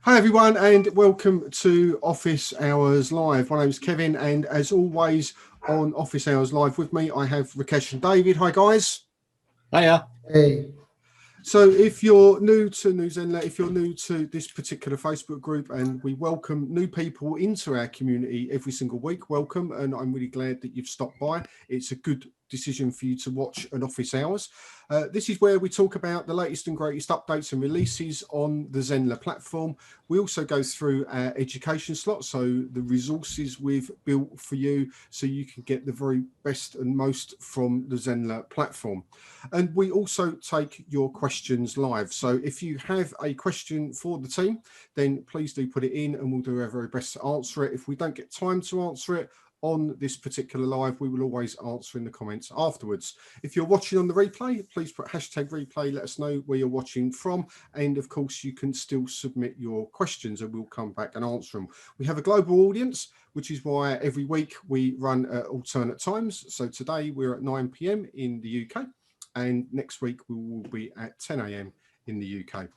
Hi everyone and welcome to Office Hours Live. My name is Kevin and as always on Office Hours Live with me I have Rakesh and David. Hi guys. Hiya. Hey. So if you're new to New Zenler, if you're new to this particular Facebook group, and we welcome new people into our community every single week, welcome, and I'm really glad that you've stopped by. It's a good decision for you to watch an Office Hours. This is where we talk about the latest and greatest updates and releases on the Zenler platform. We also go through our education slot, so the resources we've built for you so you can get the very best and most from the Zenler platform. And we also take your questions live. So if you have a question for the team, then please do put it in and we'll do our very best to answer it. If we don't get time to answer it on this particular live, we will always answer in the comments afterwards. If you're watching on the replay, please put #replay, let us know where you're watching from, and of course you can still submit your questions and we'll come back and answer them. We have a global audience, which is why every week we run at alternate times. So today we're at 9 PM in the UK, and next week we will be at 10 AM in the UK.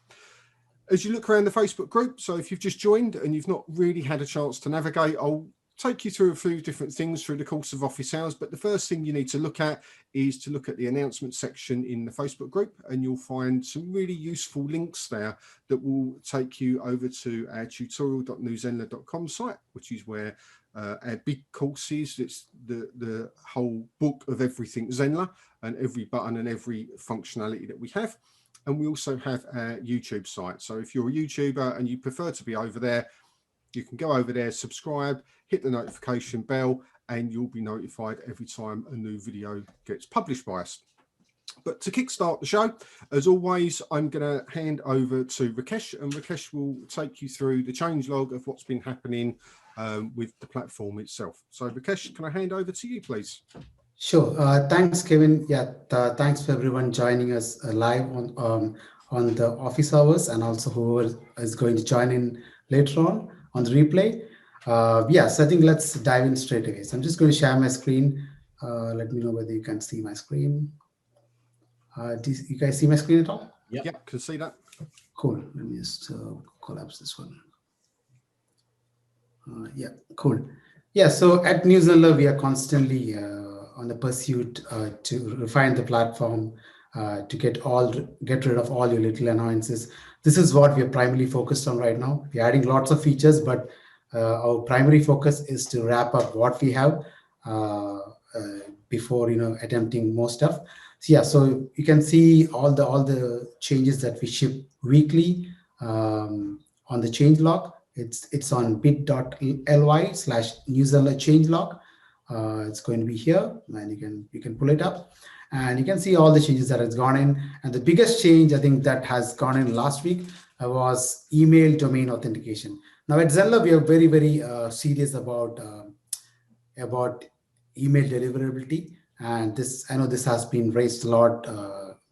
As you look around the Facebook group, so if you've just joined and you've not really had a chance to navigate, I'll take you through a few different things through the course of Office Hours, but the first thing you need to look at is to look at the announcement section in the Facebook group, and you'll find some really useful links there that will take you over to our tutorial.newzenler.com site, which is where our big course is. It's the whole book of everything Zenler and every button and every functionality that we have. And we also have our YouTube site. So if you're a YouTuber and you prefer to be over there, you can go over there, subscribe, hit the notification bell, and you'll be notified every time a new video gets published by us. But to kickstart the show, as always, I'm going to hand over to Rakesh, and Rakesh will take you through the changelog of what's been happening with the platform itself. So Rakesh, can I hand over to you, please? Sure. Thanks, Kevin. Yeah, thanks for everyone joining us live on the Office Hours, and also whoever is going to join in later on the replay. Yes, I think let's dive in straight away. So I'm just going to share my screen. Let me know whether you can see my screen. Do you guys see my screen at all? Yep, can see that. Cool. Let me just collapse this one. Yeah, cool. Yeah, so at New Zenler, we are constantly on the pursuit to refine the platform, to get rid of all your little annoyances. This is what we are primarily focused on right now. We're adding lots of features, but our primary focus is to wrap up what we have before attempting more stuff. So yeah, so you can see all the changes that we ship weekly on the changelog. It's on bit.ly/newzenler changelog. It's going to be here, and you can pull it up, and you can see all the changes that has gone in. And the biggest change I think that has gone in last week was email domain authentication. Now at Zenler, we are very, very serious about email deliverability, and I know this has been raised a lot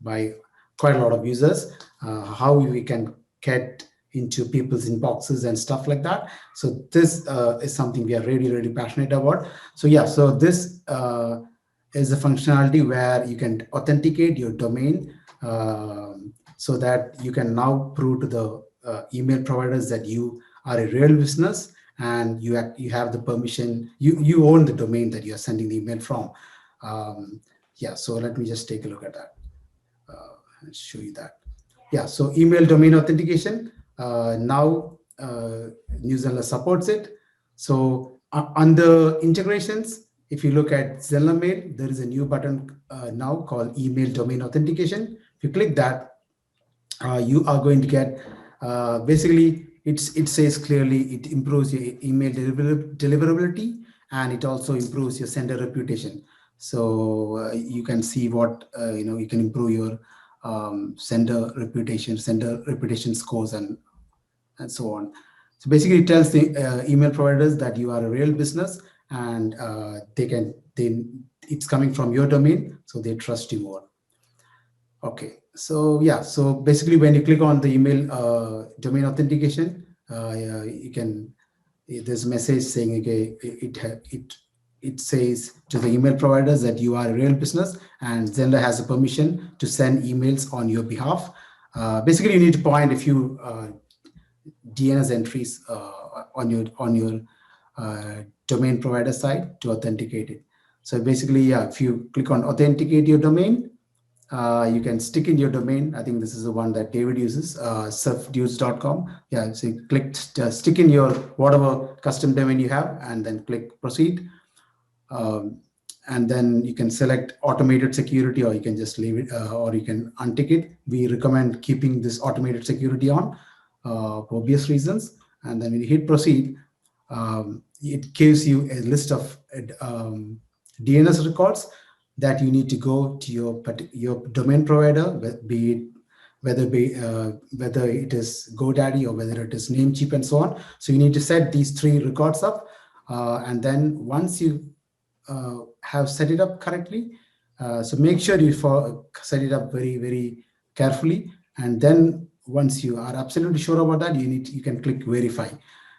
by quite a lot of users. How we can get into people's inboxes and stuff like that. So this is something we are really, really passionate about. So yeah, so this is a functionality where you can authenticate your domain so that you can now prove to the email providers that you are a real business and you have the permission, you own the domain that you are sending the email from. Yeah, so let me just take a look at that and show you that. Yeah, so email domain authentication. Now New Zenler supports it. So under integrations, if you look at Zenler Mail, there is a new button now called email domain authentication. If you click that, you are going to get basically it says clearly it improves your email deliverability, and it also improves your sender reputation. So you can see what you can improve your sender reputation scores and so on. So basically it tells the email providers that you are a real business, and it's coming from your domain, so they trust you more. Okay, so yeah, so basically when you click on the email domain authentication, there's a message saying, okay, it says to the email providers that you are a real business and Zenler has a permission to send emails on your behalf. Basically, you need to point a few DNS entries on your domain provider side to authenticate it. So basically, yeah, if you click on authenticate your domain, you can stick in your domain. I think this is the one that David uses, surfdudes.com. Yeah, so you click stick in your whatever custom domain you have, and then click proceed. And then you can select automated security, or you can just leave it, or you can untick it. We recommend keeping this automated security on for obvious reasons. And then when you hit proceed, it gives you a list of DNS records that you need to go to your domain provider, be it whether it is GoDaddy or whether it is Namecheap and so on. So you need to set these 3 records up, and then once you have set it up correctly, so make sure you set it up very, very carefully, and then once you are absolutely sure about that, you can click verify.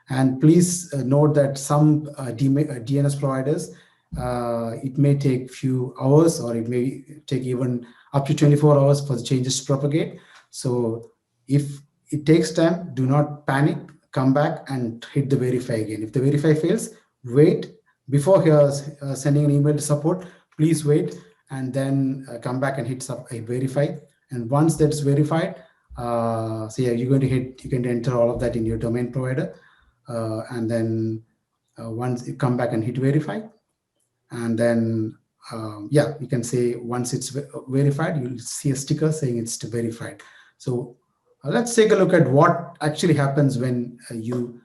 And please note that some DNS providers, it may take few hours, or it may take even up to 24 hours for the changes to propagate. So if it takes time, do not panic, come back and hit the verify again. If the verify fails, wait. Before sending an email to support, please wait, and then come back and hit verify. And once that's verified, so yeah, you can enter all of that in your domain provider, and then once you come back and hit verify, and then yeah, you can say once it's verified, you'll see a sticker saying it's verified. So let's take a look at what actually happens when you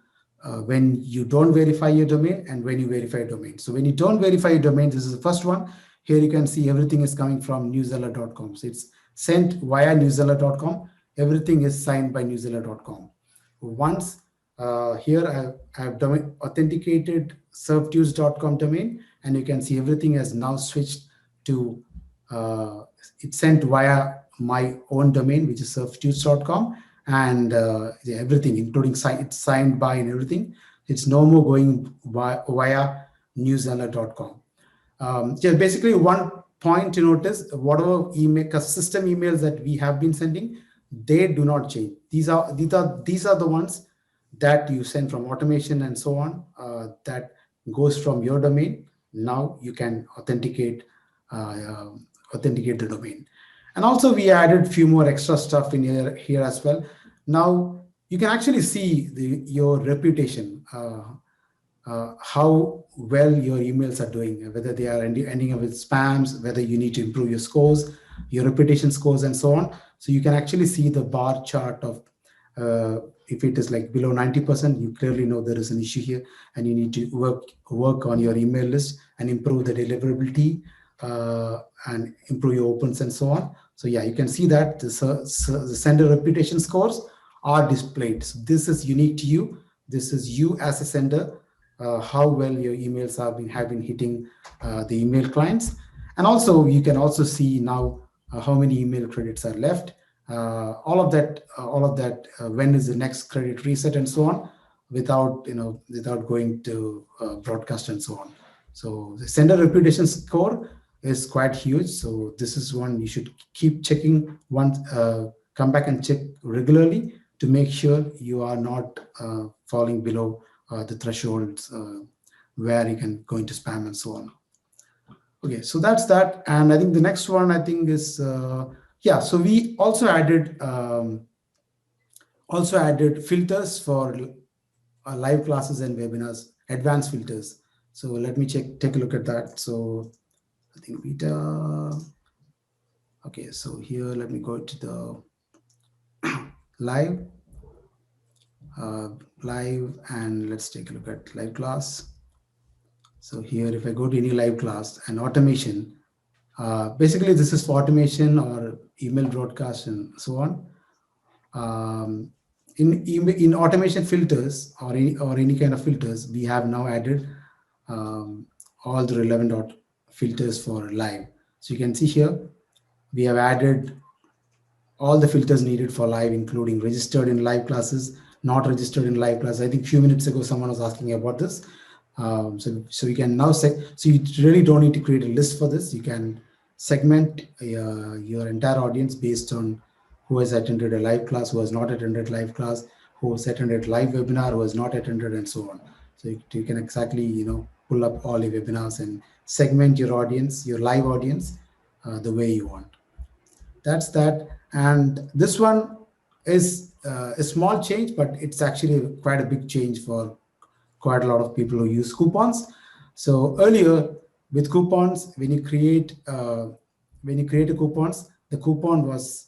don't verify your domain and when you verify a domain. So when you don't verify your domain, this is the first one. Here you can see everything is coming from newzeller.com. So it's sent via newzeller.com. Everything is signed by newzeller.com. Once here I have authenticated surfdudes.com domain, and you can see everything has now switched to it's sent via my own domain, which is surfdudes.com, and everything, including it's signed by and everything. It's no more going via newzeller.com. Just basically one point to notice: whatever system emails that we have been sending, they do not change. These are the ones that you send from automation and so on, that goes from your domain. Now you can authenticate the domain. And also we added a few more extra stuff in here as well. Now you can actually see your reputation, how well your emails are doing, whether they are ending up with spams, whether you need to improve your scores, your reputation scores, and so on. So you can actually see the bar chart of if it is like below 90%, you clearly know there is an issue here, and you need to work on your email list and improve the deliverability and improve your opens and so on. So yeah, you can see that the sender reputation scores are displayed. So this is unique to you. This is you as a sender, how well your emails have been hitting the email clients. And also you can also see now how many email credits are left. All of that, when is the next credit reset and so on, without going to broadcast and so on. So the sender reputation score is quite huge. So this is one you should keep checking once, come back and check regularly to make sure you are not falling below the thresholds where you can go into spam and so on. Okay, so that's that. And I think the next one I think is yeah. So we also added filters for live classes and webinars, advanced filters. So let me take a look at that. So I think beta. Okay, so here let me go to the live, and let's take a look at live class. So here, if I go to any live class and automation, basically this is for automation or email broadcast and so on. In automation filters or any kind of filters, we have now added all the relevant filters for live. So you can see here, we have added all the filters needed for live, including registered in live classes, not registered in live classes. I think a few minutes ago, someone was asking about this. So you can now so you really don't need to create a list for this. You can segment your entire audience based on who has attended a live class, who has not attended live class, who has attended live webinar, who has not attended, and so on. So you can exactly, pull up all your webinars and segment your audience, your live audience, the way you want. That's that. And this one is a small change, but it's actually quite a big change for quite a lot of people who use coupons. So earlier with coupons, when you create a coupons, the coupon was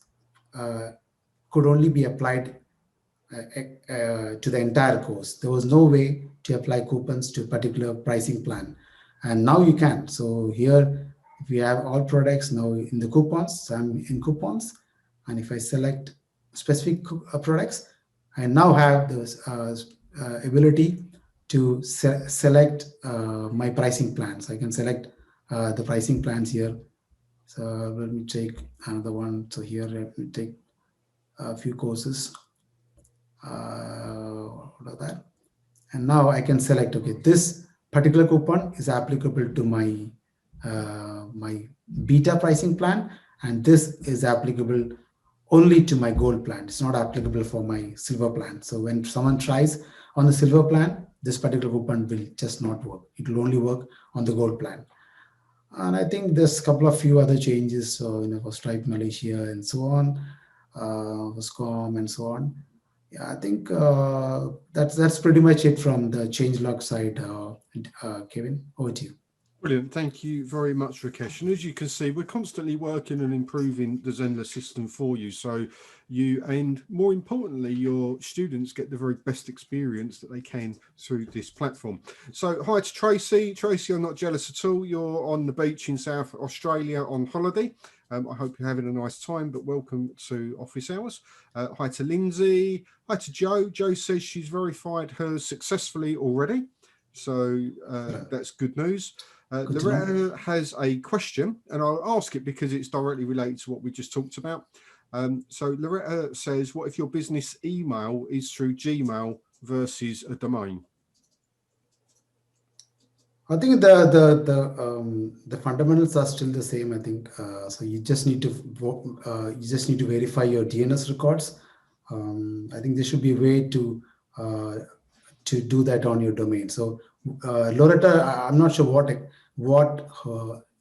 could only be applied to the entire course. There was no way to apply coupons to a particular pricing plan, and now you can. So here, if you have all products now in the coupons, so I'm in coupons, and if I select specific products, I now have this ability to select my pricing plans. I can select the pricing plans here. So let me take another one. So here, let me take a few courses. What are that? And now I can select, okay, this particular coupon is applicable to my my beta pricing plan, and this is applicable only to my gold plan. It's not applicable for my silver plan. So when someone tries on the silver plan, this particular coupon will just not work. It will only work on the gold plan. And I think there's a couple of few other changes, so for Stripe Malaysia and so on, for SCOM and so on. Yeah, I think that's pretty much it from the changelog side. Kevin, over to you. Brilliant. Thank you very much, Rakesh. And as you can see, we're constantly working and improving the Zenler system for you. So you, and more importantly, your students get the very best experience that they can through this platform. So hi to Tracy. Tracy, I'm not jealous at all. You're on the beach in South Australia on holiday. I hope you're having a nice time, but welcome to Office Hours. Hi to Lindsay. Hi to Joe. Joe says she's verified hers successfully already. So that's good news. Loretta has a question, and I'll ask it because it's directly related to what we just talked about. So Loretta says, what if your business email is through Gmail versus a domain? I think the fundamentals are still the same. I think so. You just need to verify your DNS records. I think there should be a way to do that on your domain. So Loretta, I'm not sure what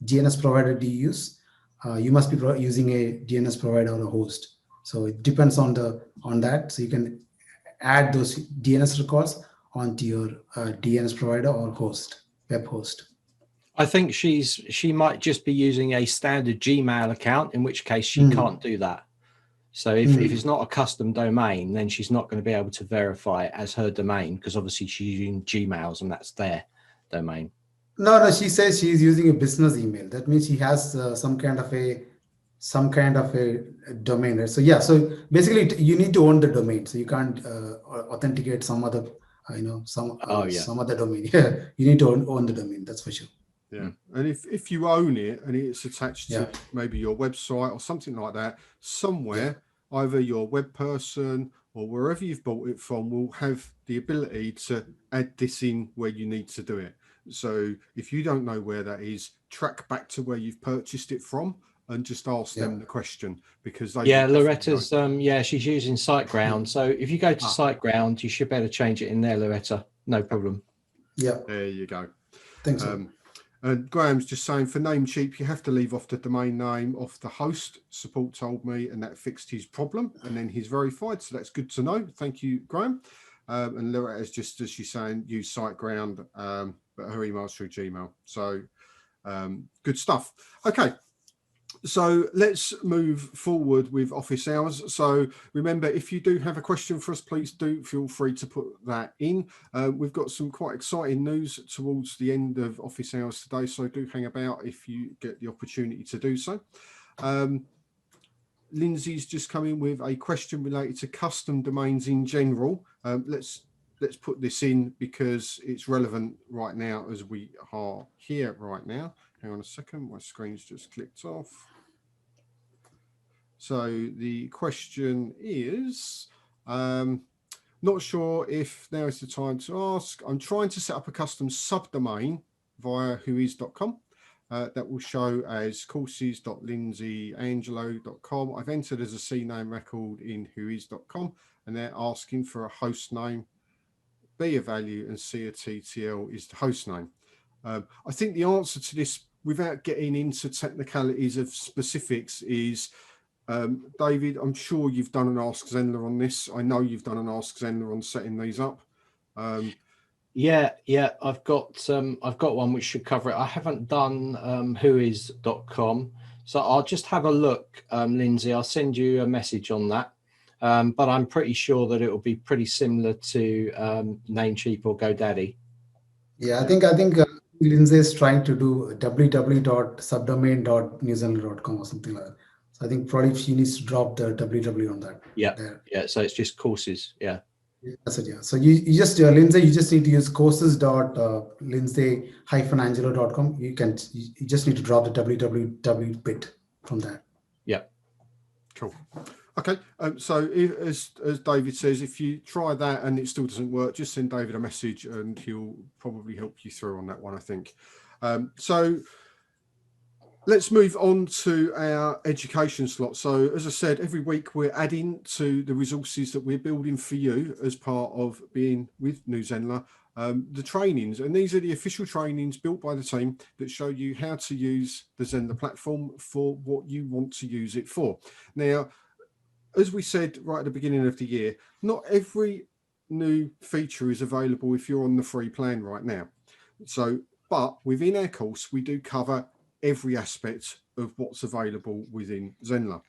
DNS provider do you use. You must be using a DNS provider or a host. So it depends on that. So you can add those DNS records onto your DNS provider or host, web host. I think she might just be using a standard Gmail account, in which case she can't do that. So if it's not a custom domain, then she's not going to be able to verify it as her domain, because obviously she's using Gmails and that's their domain. No, she says she's using a business email. That means she has some kind of a domain, right? So yeah, so basically you need to own the domain. So you can't authenticate some other, some other domain. Yeah, you need to own the domain. That's for sure. Yeah, and if you own it and it's attached to maybe your website or something like that, somewhere, either your web person or wherever you've bought it from will have the ability to add this in where you need to do it. So if you don't know where that is, track back to where you've purchased it from and just ask them the question, because they Loretta's she's using SiteGround. So if you go to SiteGround, you should be able to change it in there, Loretta. No problem. Yeah, there you go. Thanks. And Graham's just saying, for Namecheap, you have to leave off the domain name off the host. Support told me, and that fixed his problem. And then he's verified, so that's good to know. Thank you, Graham. And Loretta's just, as she's saying, use SiteGround, but her email's through Gmail. So good stuff. Okay. So let's move forward with Office Hours. So remember, if you do have a question for us, please do feel free to put that in. We've got some quite exciting news towards the end of Office Hours today, so do hang about if you get the opportunity to do so. Lindsay's just come in with a question related to custom domains in general. Let's put this in because it's relevant right now as we are here right now. Hang on a second, my screen's just clicked off. So the question is, not sure if now is the time to ask. I'm trying to set up a custom subdomain via whois.com. that will show as courses.lindsayangelo.com. I've entered as a CNAME record in whois.com, and they're asking for a host name, B a value, and C a TTL is the host name. I think the answer to this, without getting into technicalities of specifics, is David, I'm sure you've done an Ask Zenler on this. I know you've done an Ask Zenler on setting these up. Yeah, I've got one which should cover it. I haven't done whois.com, so I'll just have a look, Lindsay. I'll send you a message on that, but I'm pretty sure that it will be pretty similar to Namecheap or GoDaddy. Yeah, I think Lindsay is trying to do www.subdomain.newzenler.com or something like that. So I think probably she needs to drop the www on that. Yeah. So it's just courses. Yeah. That's it. Yeah. So you just Lindsay, you just need to use courses.lindsay-angelo.com. You just need to drop the www bit from that. Yeah. Cool. Okay. So as David says, if you try that and it still doesn't work, just send David a message and he'll probably help you through on that one, I think. So let's move on to our education slot. So as I said, every week we're adding to the resources that we're building for you as part of being with New Zenler, the trainings. And these are the official trainings built by the team that show you how to use the Zenler platform for what you want to use it for. Now, as we said right at the beginning of the year, not every new feature is available if you're on the free plan right now. So, but within our course, we do cover every aspect of what's available within Zenler.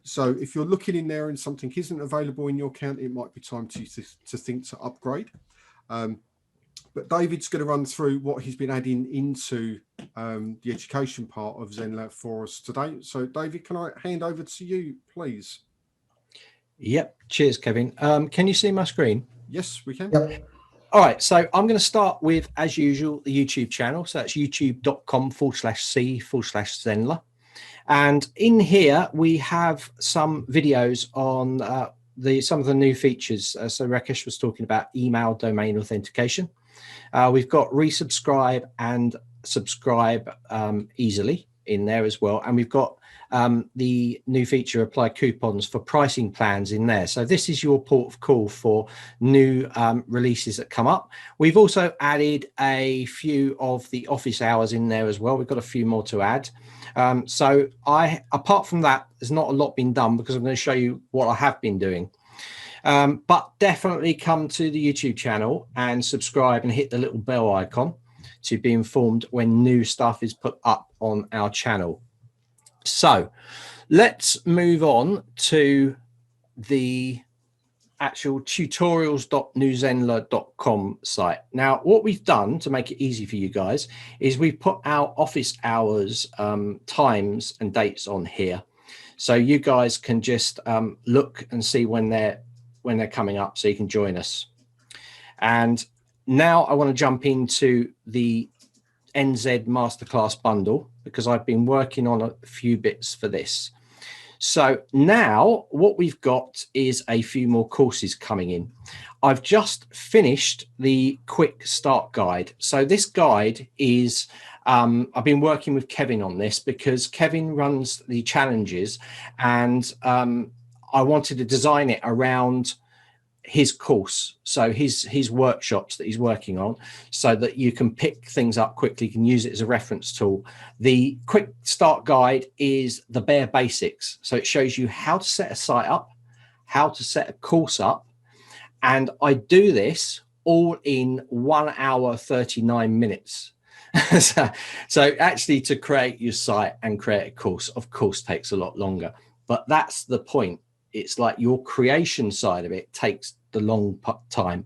So if you're looking in there and something isn't available in your account, it might be time to think to upgrade. But David's going to run through what he's been adding into the education part of Zenler for us today. So David, can I hand over to you, please? Yep. Cheers, Kevin. Can you see my screen? Yes, we can. Yep. All right, so I'm going to start with, as usual, the YouTube channel. So that's youtube.com/c/Zenler. And in here, we have some videos on some of the new features. So Rakesh was talking about email domain authentication. We've got resubscribe and subscribe easily in there as well. And we've got the new feature, apply coupons for pricing plans in there. So this is your port of call for new releases that come up. We've also added a few of the office hours in there as well. We've got a few more to add. So apart from that, there's not a lot been done because I'm going to show you what I have been doing. But definitely come to the YouTube channel and subscribe and hit the little bell icon to be informed when new stuff is put up on our channel. So let's move on to the actual tutorials.newzenler.com site. Now, what we've done to make it easy for you guys is we've put our office hours, times and dates on here. So you guys can just look and see when they're coming up so you can join us. And now I want to jump into the NZ Masterclass bundle because I've been working on a few bits for this. So now what we've got is a few more courses coming in. I've just finished the quick start guide. So this guide is, I've been working with Kevin on this because Kevin runs the challenges and I wanted to design it around his course, so his workshops that he's working on, so that you can pick things up quickly, you can use it as a reference tool. The quick start guide is the bare basics, so it shows you how to set a site up, how to set a course up, and I do this all in 1 hour 39 minutes. So actually to create your site and create a course, of course, takes a lot longer, but that's the point. It's like your creation side of it takes the long time.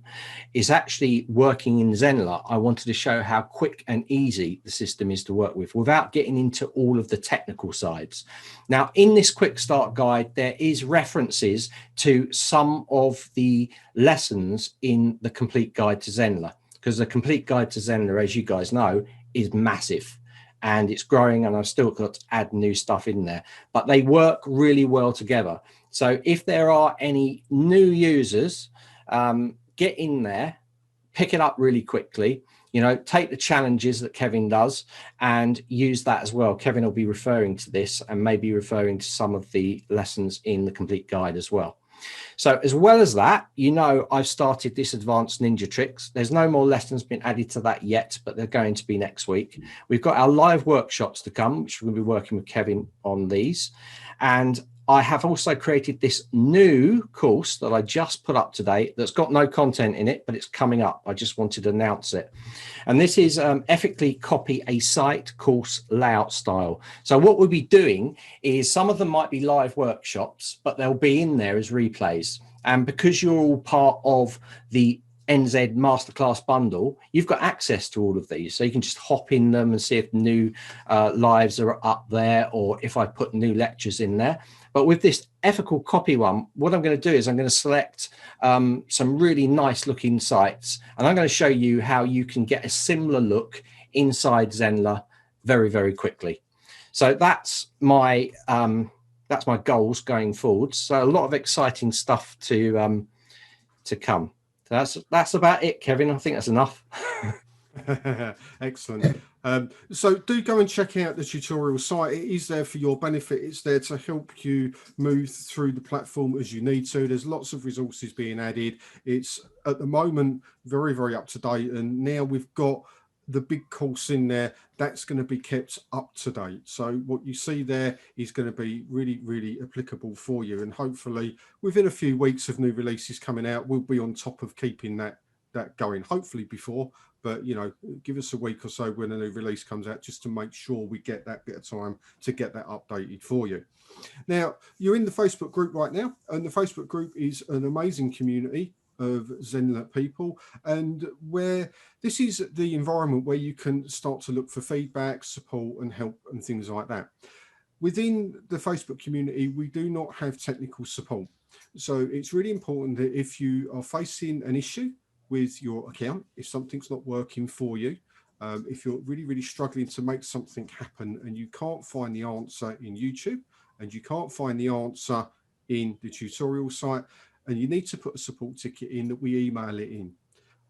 Is actually working in Zenler. I wanted to show how quick and easy the system is to work with without getting into all of the technical sides. Now, in this quick start guide, there is references to some of the lessons in the complete guide to Zenler, because the complete guide to Zenler, as you guys know, is massive. And it's growing, and I've still got to add new stuff in there, but they work really well together. So if there are any new users, get in there, pick it up really quickly. take the challenges that Kevin does and use that as well. Kevin will be referring to this and maybe referring to some of the lessons in the complete guide as well. So as well as that, I've started this advanced ninja tricks. There's no more lessons been added to that yet, but they're going to be next week. We've got our live workshops to come, which we're going to be working with Kevin on these. And I have also created this new course that I just put up today that's got no content in it, but it's coming up. I just wanted to announce it. And this is ethically copy a site course layout style. So what we'll be doing is some of them might be live workshops, but they'll be in there as replays. And because you're all part of the NZ Masterclass bundle, you've got access to all of these. So you can just hop in them and see if new lives are up there or if I put new lectures in there. But with this ethical copy one, what I'm going to do is I'm going to select some really nice looking sites, and I'm going to show you how you can get a similar look inside Zenler very, very quickly. So that's my goals going forward. So a lot of exciting stuff to come. So that's about it, Kevin. I think that's enough. Excellent. So do go and check out the tutorial site. It is there for your benefit. It's there to help you move through the platform as you need to. There's lots of resources being added. It's at the moment very, very up to date. And now we've got the big course in there that's going to be kept up to date. So what you see there is going to be really, really applicable for you. And hopefully within a few weeks of new releases coming out, we'll be on top of keeping that going, hopefully before, but give us a week or so when a new release comes out just to make sure we get that bit of time to get that updated for you. Now, you're in the Facebook group right now, and the Facebook group is an amazing community of Zenler people, and where this is the environment where you can start to look for feedback, support and help and things like that. Within the Facebook community, we do not have technical support. So it's really important that if you are facing an issue with your account, if something's not working for you, if you're really, really struggling to make something happen and you can't find the answer in YouTube and you can't find the answer in the tutorial site, and you need to put a support ticket in, that we email it in.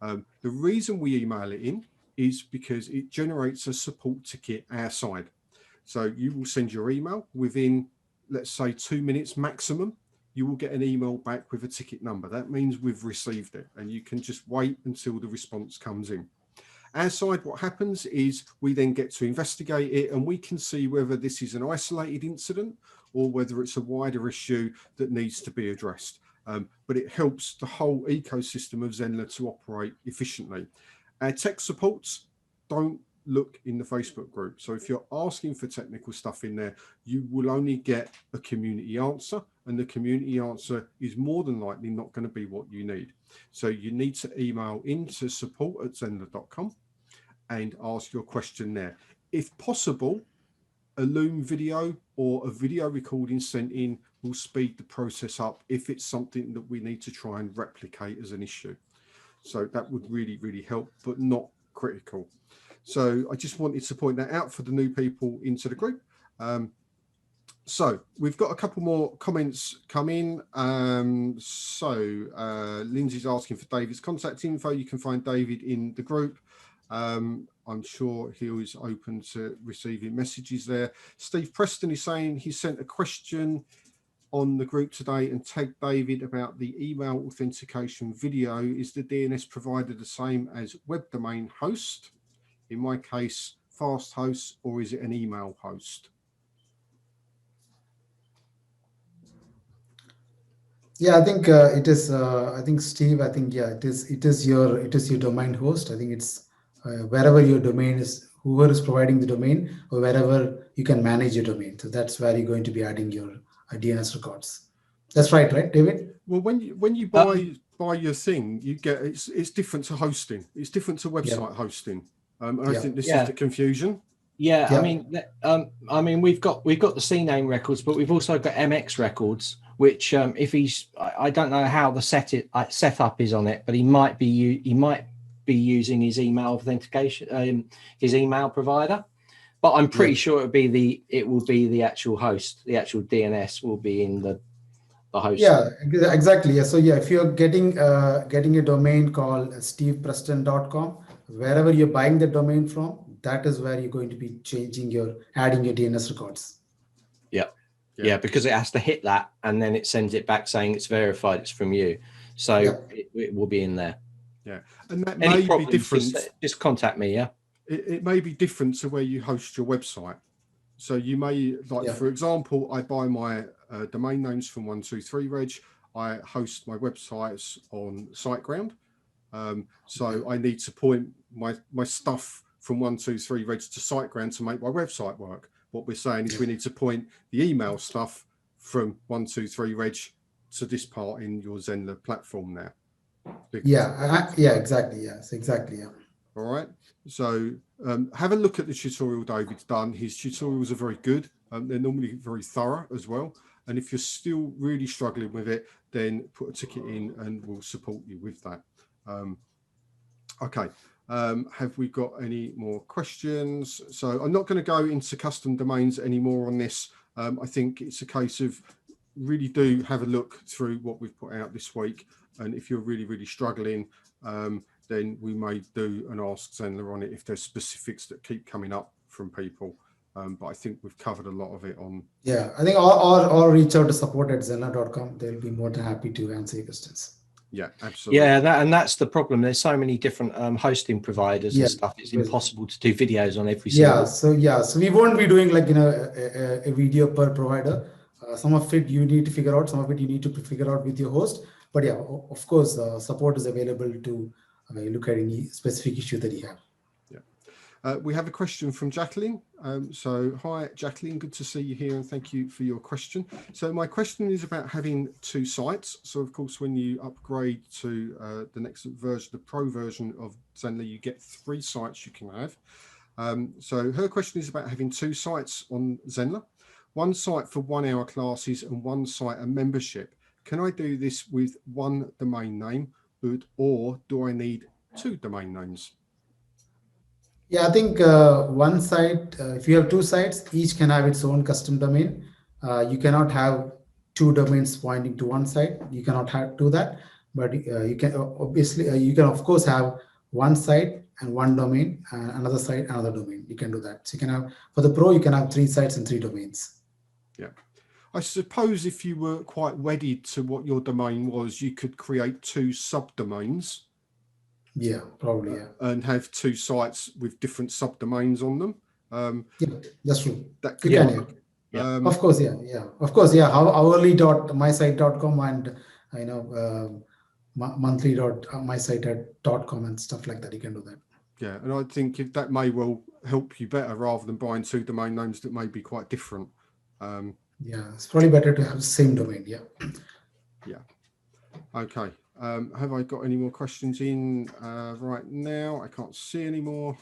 The reason we email it in is because it generates a support ticket our side. So you will send your email within, let's say, 2 minutes maximum. You will get an email back with a ticket number. That means we've received it, and you can just wait until the response comes in. Our side, what happens is we then get to investigate it, and we can see whether this is an isolated incident or whether it's a wider issue that needs to be addressed. But it helps the whole ecosystem of Zenler to operate efficiently. Our tech supports don't look in the Facebook group. So if you're asking for technical stuff in there, you will only get a community answer, and the community answer is more than likely not going to be what you need. So you need to email into support@zenler.com and ask your question there. If possible, a Loom video or a video recording sent in will speed the process up if it's something that we need to try and replicate as an issue. So that would really, really help, but not critical. So I just wanted to point that out for the new people into the group. So we've got a couple more comments come in. Lindsay's asking for David's contact info. You can find David in the group. I'm sure he is open to receiving messages there. Steve Preston is saying he sent a question on the group today and tagged David about the email authentication video. Is the DNS provider the same as web domain host? In my case, fast host, or is it an email host? Yeah, I think it is. I think Steve. I think it is your domain host. I think it's wherever your domain is, whoever is providing the domain, or wherever you can manage your domain. So that's where you're going to be adding your DNS records. That's right, David? Well, when you buy your thing, you get it's different to hosting. It's different to website hosting. I think this is the confusion. Yeah, I mean, we've got the CNAME records, but we've also got MX records, which if he's, I don't know how the setup is on it, but he might be using his email authentication, his email provider. But I'm pretty sure it will be the actual host. The actual DNS will be in the host. Yeah, exactly. Yeah. So if you're getting a domain called stevepreston.com, wherever you're buying the domain from, that is where you're going to be adding your DNS records. Yeah, because it has to hit that, and then it sends it back saying it's verified, it's from you. So it will be in there. Yeah, and that Any may problems, be different. Just contact me. Yeah, it may be different to where you host your website. So you may, like, for example, I buy my domain names from 123reg. I host my websites on SiteGround. So I need to point my stuff from 123reg to SiteGround to make my website work. What we're saying is we need to point the email stuff from 123reg to this part in your Zenler platform now. Exactly. Yes, exactly. Yeah. All right. So have a look at the tutorial David's done. His tutorials are very good. They're normally very thorough as well. And if you're still really struggling with it, then put a ticket in and we'll support you with that. Okay. Have we got any more questions? So I'm not going to go into custom domains anymore on this. I think it's a case of really do have a look through what we've put out this week. And if you're really, really struggling, then we may do an Ask Zenler on it if there's specifics that keep coming up from people. But I think we've covered a lot of it on. Yeah, I think or reach out to support@zenler.com. They'll be more than happy to answer your questions. Yeah, absolutely. Yeah, and that's the problem. There's so many different hosting providers and stuff. It's impossible to do videos on every single. So we won't be doing like a video per provider. Some of it you need to figure out. Some of it you need to figure out with your host. But yeah, of course, support is available to look at any specific issue that you have. We have a question from Jacqueline. So hi, Jacqueline, good to see you here and thank you for your question. So my question is about having two sites. So of course, when you upgrade to the next version, the pro version of Zenler, you get 3 sites you can have. So her question is about having 2 sites on Zenler, 1 site for 1-hour classes and 1 site a membership. Can I do this with 1 domain name, or do I need 2 domain names? Yeah, I think one site, if you have 2 sites, each can have its own custom domain. You cannot have 2 domains pointing to one site. You cannot do that, but you can obviously, you can of course have 1 site and 1 domain, and another site, another domain. You can do that. So you can have, for the pro, you can have 3 sites and 3 domains. Yeah. I suppose if you were quite wedded to what your domain was, you could create 2 subdomains. Yeah, probably. Yeah, and have 2 sites with different subdomains on them. Yeah, that's true. That you could can, work. yeah. Of course, of course, hourly.mysite.com and monthly.mysite.com and stuff like that. You can do that. Yeah, and I think if that may well help you better rather than buying 2 domain names that may be quite different. Yeah, it's probably better to have the same domain. Yeah. Okay. Have I got any more questions in right now? I can't see any more.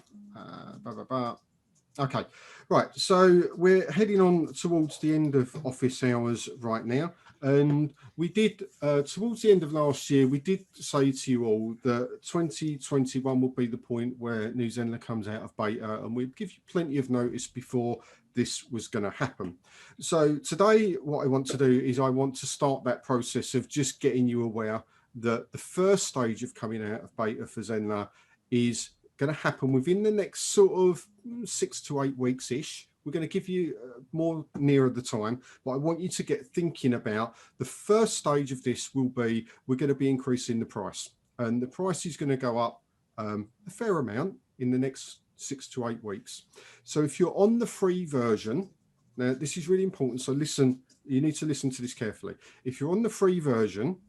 Okay, right. So we're heading on towards the end of office hours right now. And we did, towards the end of last year, we did say to you all that 2021 will be the point where New Zenler comes out of beta, and we'd give you plenty of notice before this was going to happen. So today, what I want to do is I want to start that process of just getting you aware that the first stage of coming out of beta for Zenler is going to happen within the next sort of 6 to 8 weeks-ish. We're going to give you more nearer the time, but I want you to get thinking about the first stage of this will be, we're going to be increasing the price, and the price is going to go up a fair amount in the next 6 to 8 weeks. So if you're on the free version, now this is really important, so listen, you need to listen to this carefully. If you're on the free version,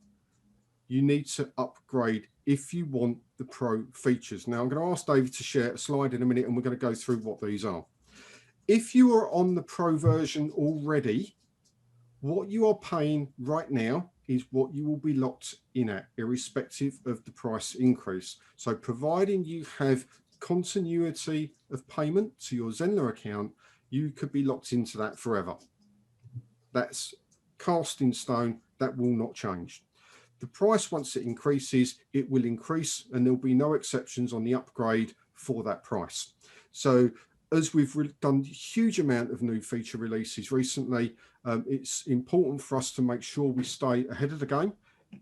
you need to upgrade if you want the pro features. Now I'm going to ask David to share a slide in a minute, and we're going to go through what these are. If you are on the pro version already, what you are paying right now is what you will be locked in at, irrespective of the price increase. So providing you have continuity of payment to your Zenler account, you could be locked into that forever. That's cast in stone. That will not change. The price, once it increases, it will increase, and there'll be no exceptions on the upgrade for that price. So as we've done a huge amount of new feature releases recently, it's important for us to make sure we stay ahead of the game.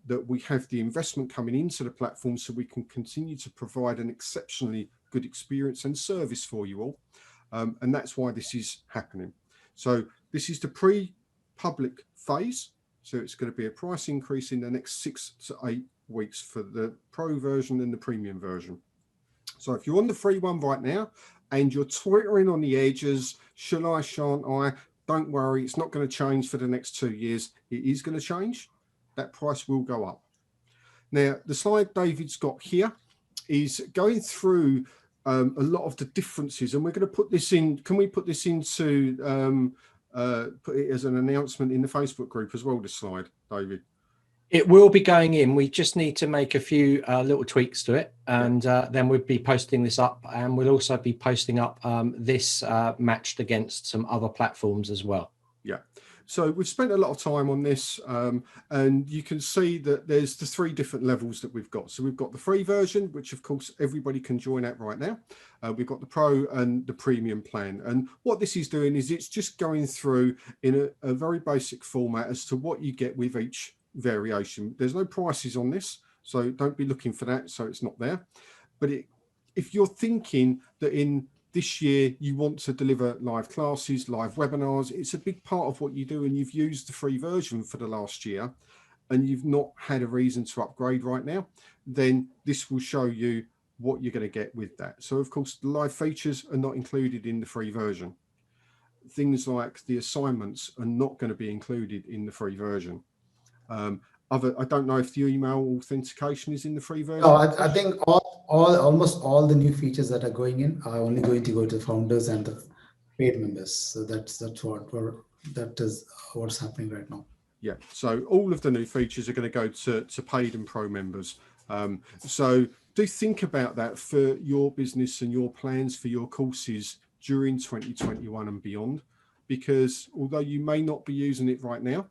that we have the investment coming into the platform so we can continue to provide an exceptionally good experience and service for you all. And that's why this is happening. So this is the pre-public phase. So it's going to be a price increase in the next 6 to 8 weeks for the pro version and the premium version. So if you're on the free one right now and you're twittering on the edges, shall I, shan't I? Don't worry, it's not going to change for the next 2 years. It is going to change. That price will go up. Now, the slide David's got here is going through a lot of the differences, and we're going to put this in. Can we put this into put it as an announcement in the Facebook group as well, this slide, David? It will be going in. We just need to make a few little tweaks to it, and then we'll be posting this up, and we'll also be posting up this matched against some other platforms as well. Yeah. So we've spent a lot of time on this, and you can see that there's the 3 different levels that we've got. So we've got the free version, which of course everybody can join at right now. We've got the pro and the premium plan. And what this is doing is it's just going through in a very basic format as to what you get with each variation. There's no prices on this, so don't be looking for that. So it's not there. But if you're thinking that in this year you want to deliver live classes, live webinars, it's a big part of what you do, and you've used the free version for the last year and you've not had a reason to upgrade right now, then this will show you what you're going to get with that. So of course the live features are not included in the free version. Things like the assignments are not going to be included in the free version. I don't know if the email authentication is in the free version. No, I think almost all the new features that are going in are only going to go to founders and the paid members. So that is what's happening right now. Yeah, so all of the new features are going to go to paid and pro members. So do think about that for your business and your plans for your courses during 2021 and beyond, because although you may not be using it right now,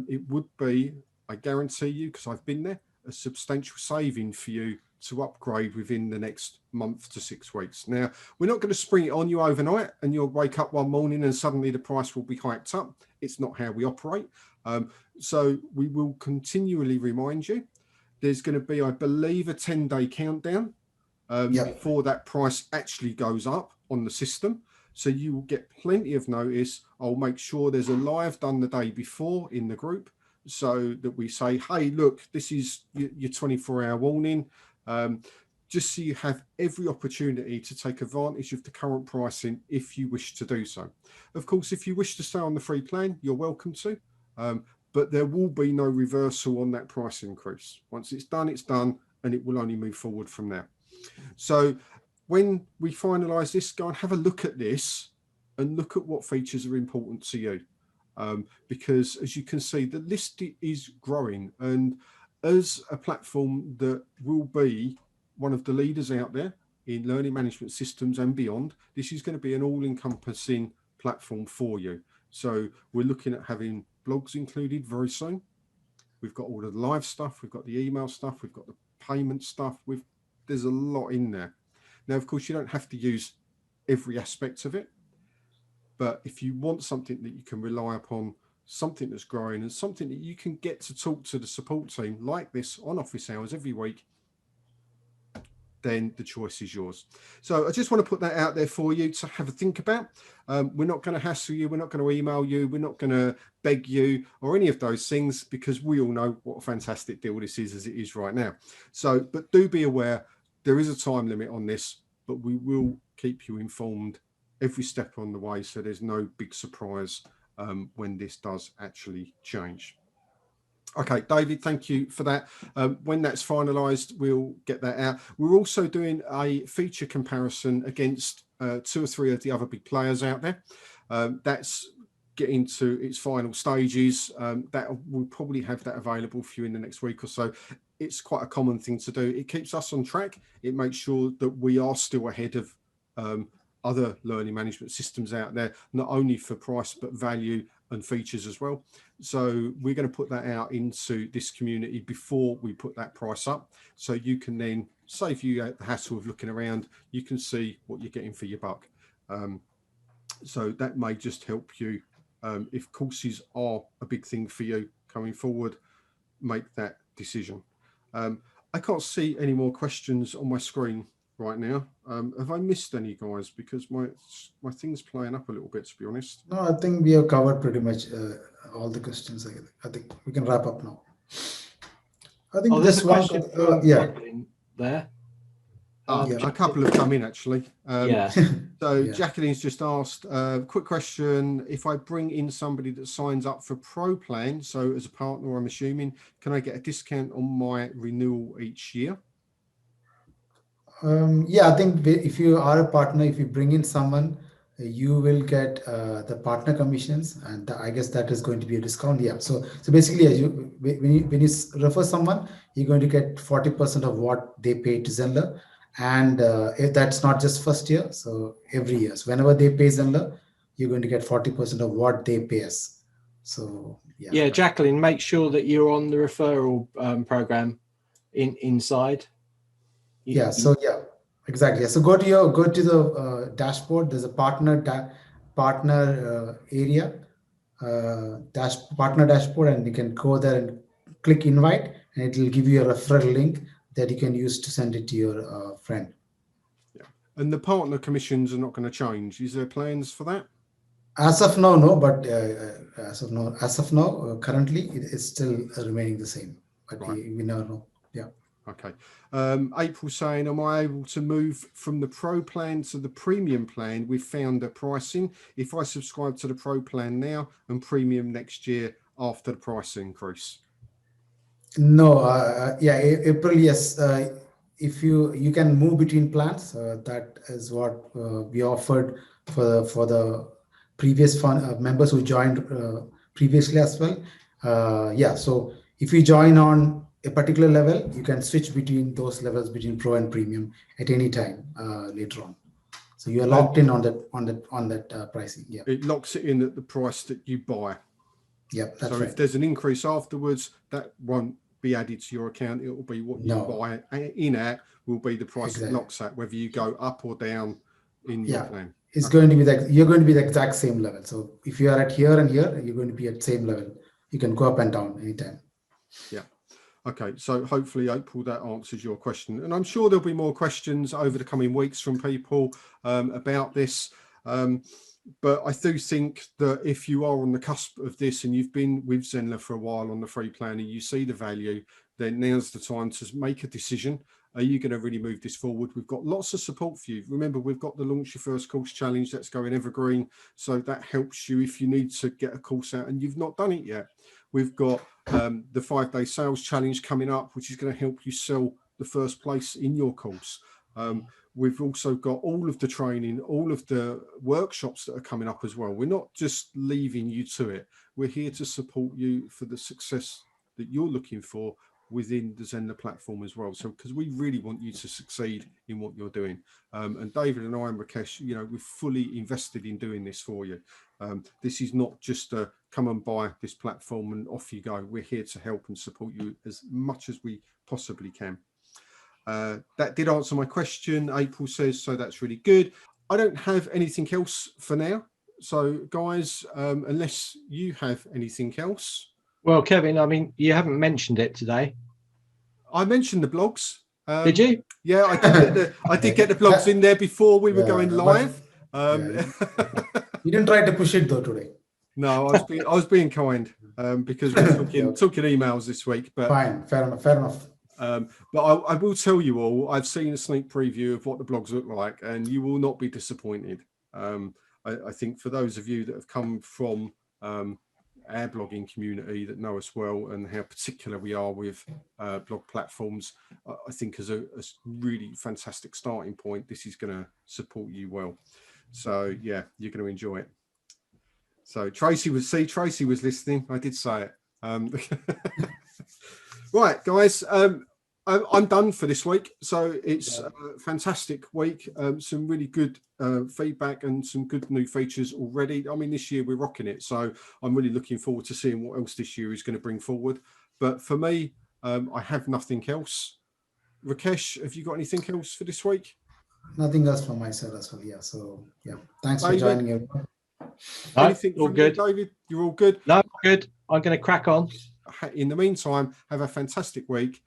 it would be, I guarantee you, because I've been there, a substantial saving for you to upgrade within the next month to 6 weeks. Now, we're not going to spring it on you overnight and you'll wake up one morning and suddenly the price will be hiked up. It's not how we operate. So we will continually remind you. There's going to be, I believe, a 10-day countdown before that price actually goes up on the system. So you will get plenty of notice. I'll make sure there's a live done the day before in the group, so that we say, hey, look, this is your 24-hour warning, just so you have every opportunity to take advantage of the current pricing if you wish to do so. Of course, if you wish to stay on the free plan, you're welcome to, but there will be no reversal on that price increase. Once it's done, and it will only move forward from there. So when we finalize this, go and have a look at this and look at what features are important to you. Because as you can see, the list is growing, and as a platform that will be one of the leaders out there in learning management systems and beyond, this is going to be an all-encompassing platform for you. So we're looking at having blogs included very soon. We've got all the live stuff, we've got the email stuff, we've got the payment stuff, there's a lot in there. Now, of course, you don't have to use every aspect of it, but if you want something that you can rely upon, something that's growing, and something that you can get to talk to the support team like this on office hours every week, then the choice is yours. So I just want to put that out there for you to have a think about. We're not going to hassle you. We're not going to email you. We're not going to beg you or any of those things, because we all know what a fantastic deal this is as it is right now. So, but do be aware, there is a time limit on this, but we will keep you informed every step on the way, so there's no big surprise when this does actually change. Okay, David, thank you for that. When that's finalized, we'll get that out. We're also doing a feature comparison against 2 or 3 of the other big players out there. That's getting to its final stages. That we'll probably have that available for you in the next week or so. It's quite a common thing to do. It keeps us on track. It makes sure that we are still ahead of other learning management systems out there, not only for price, but value and features as well. So we're going to put that out into this community before we put that price up. So you can then save you the hassle of looking around. You can see what you're getting for your buck. So that may just help you if courses are a big thing for you coming forward. make that decision. I can't see any more questions on my screen right now. Have I missed any, guys? Because my thing's playing up a little bit, to be honest. No, I think we have covered pretty much all the questions. I think we can wrap up now. I think there's just a one. question Jacqueline there. A couple have come in, actually. Yeah. So Jacqueline's just asked, quick question. If I bring in somebody that signs up for Pro Plan, so as a partner, I'm assuming, can I get a discount on my renewal each year? I think if you are a partner, if you bring in someone, you will get the partner commissions, and I guess that is going to be a discount. Yeah. So basically, when you refer someone, you're going to get 40% of what they pay to Zenler, and if that's not just first year, so every year. So whenever they pay Zenler, you're going to get 40% of what they pay us. So yeah, Jacqueline, make sure that you're on the referral program inside. Exactly. So go to the dashboard. There's a partner area, partner dashboard, and you can go there and click invite, and it will give you a referral link that you can use to send it to your friend. Yeah, and the partner commissions are not going to change. Is there plans for that? As of now, no. But as of now, currently it is still remaining the same. But right. we never know. Yeah. Okay. April saying, am I able to move from the Pro plan to the Premium plan with Founder pricing if I subscribe to the Pro plan now and Premium next year after the price increase? No. April, yes. If you can move between plans, that is what we offered for the previous members who joined previously as well. So if you join on a particular level, you can switch between those levels between Pro and Premium at any time later on. So you are locked in on that pricing. Yeah, it locks it in at the price that you buy. Yeah, that's so right. If there's an increase afterwards, that won't be added to your account. It will be what you buy in at will be the price it locks at, whether you go up or down in your plan. It's going to be you're going to be the exact same level. So if you are at here and here, you're going to be at same level. You can go up and down anytime. Yeah. Okay, so hopefully, April, that answers your question. And I'm sure there'll be more questions over the coming weeks from people about this. But I do think that if you are on the cusp of this and you've been with Zenler for a while on the free plan and you see the value, then now's the time to make a decision. Are you going to really move this forward? We've got lots of support for you. Remember, we've got the Launch Your First Course Challenge that's going evergreen. So that helps you if you need to get a course out and you've not done it yet. We've got the 5-day sales challenge coming up, which is going to help you sell the first place in your course. We've also got all of the training, all of the workshops that are coming up as well. We're not just leaving you to it. We're here to support you for the success that you're looking for within the Zenler platform as well. So, because we really want you to succeed in what you're doing. And David and I and Rakesh, we're fully invested in doing this for you. This is not just a come and buy this platform and off you go. We're here to help and support you as much as we possibly can. That did answer my question, April says, so that's really good. I don't have anything else for now. So guys, unless you have anything else. Well, Kevin, I mean, you haven't mentioned it today. I mentioned the blogs. Did you? Yeah, I did get the blogs in there before we were going live. You didn't try to push it though today. No, I was being kind because we're talking emails this week. But fine, fair enough. But I will tell you all, I've seen a sneak preview of what the blogs look like, and you will not be disappointed. I think for those of you that have come from our blogging community that know us well and how particular we are with blog platforms, I think as a really fantastic starting point, this is going to support you well. So yeah, you're going to enjoy it. So Tracy was listening. I did say it. Right, guys, I'm done for this week. So it's a fantastic week. Some really good feedback and some good new features already. I mean, this year we're rocking it. So I'm really looking forward to seeing what else this year is going to bring forward. But for me, I have nothing else. Rakesh, have you got anything else for this week? Nothing else from my side as well. Yeah. So yeah, thanks for joining everyone. Anything all good, David? You're all good? No, good. I'm going to crack on. in the meantime, have a fantastic week.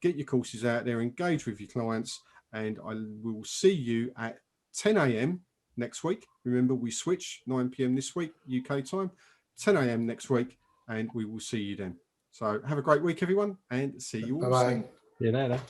Get your courses out there, engage with your clients, and I will see you at 10 a.m. next week. Remember, we switch 9 p.m. this week, UK time, 10 a.m. next week, and we will see you then. So have a great week, everyone, and see you all Bye-bye. soon. See you later.